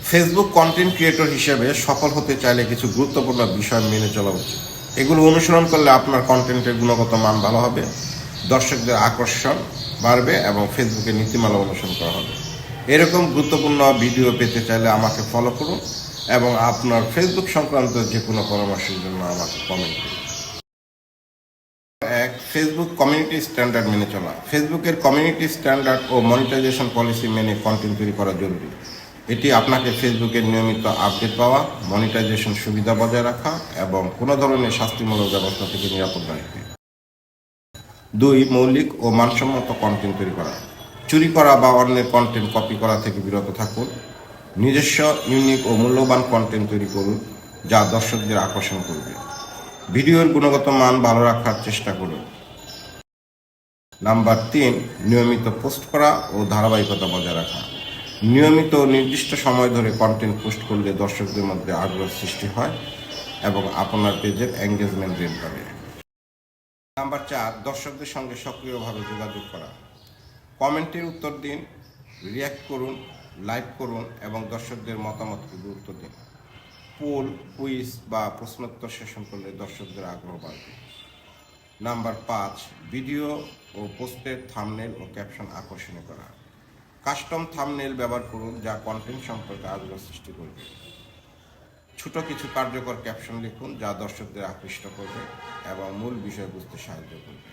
Facebook content creator হিসেবে সফল হতে চাইলে কিছু গুরুত্বপূর্ণ বিষয় মেনে চলা উচিত। এগুলো অনুসরণ করলে আপনার কন্টেন্টের গুণগত মান ভালো হবে, দর্শকদের আকর্ষণ বাড়বে এবং ফেসবুকের নীতিমালা অনুসরণ করা হবে। এরকম গুরুত্বপূর্ণ ভিডিও পেতে চাইলে আমাকে ফলো করুন এবং আপনার ফেসবুক সংক্রান্ত যে কোনো পরামর্শের জন্য আমাকে কমেন্ট করুন। ফেসবুক কমিউনিটি স্ট্যান্ডার্ড মেনে চলা। ফেসবুকের কমিউনিটি স্ট্যান্ডার্ড ও মনিটাইজেশন পলিসি মেনে কন্টেন্ট তৈরি করা জরুরি। এটি আপনাকে ফেসবুকের নিয়মিত আপডেট পাওয়া, মনিটাইজেশন সুবিধা বজায় রাখা এবং কোনো ধরনের শাস্তিমূলক ব্যবস্থা থেকে নিরাপদ রাখবে। 2. মৌলিক ও মানসম্মত কন্টেন্ট তৈরি করা। চুরি করা বা অন্যের কন্টেন্ট কপি করা থেকে বিরত থাকুন। নিজস্ব ইউনিক ও মূল্যবান কন্টেন্ট তৈরি করুন যা দর্শকদের আকর্ষণ করবে। ভিডিওর গুণগত মান ভালো রাখার চেষ্টা করুন। নাম্বার 3, নিয়মিত পোস্ট করা ও ধারাবাহিকতা বজায় রাখা। নিয়মিত নির্দিষ্ট সময় ধরে কন্টেন্ট পোস্ট করলে দর্শকদের মধ্যে আগ্রহ সৃষ্টি হয় এবং আপনার পেজের এঙ্গেজমেন্ট রেট বাড়ে। নাম্বার 4, দর্শকদের সঙ্গে সক্রিয়ভাবে যোগাযোগ করা। কমেন্টের উত্তর দিন, রিয়্যাক্ট করুন, লাইক করুন এবং দর্শকদের মতামতকে গুরুত্ব দিন। পোল, কুইজ বা প্রশ্নোত্তর সেশন করলে দর্শকদের আগ্রহ বাড়বে। নাম্বার 5, ভিডিও ও পোস্টের থাম্বনেল ও ক্যাপশন আকর্ষণীয় করা। কাস্টম থাম্বনেল ব্যবহার করুন যা কন্টেন্ট সম্পর্কে আগ্রহ সৃষ্টি করবে। ছোট কিছু কার্যকর ক্যাপশন লিখুন যা দর্শকদের আকৃষ্ট করবে এবং মূল বিষয় বুঝতে সাহায্য করবে।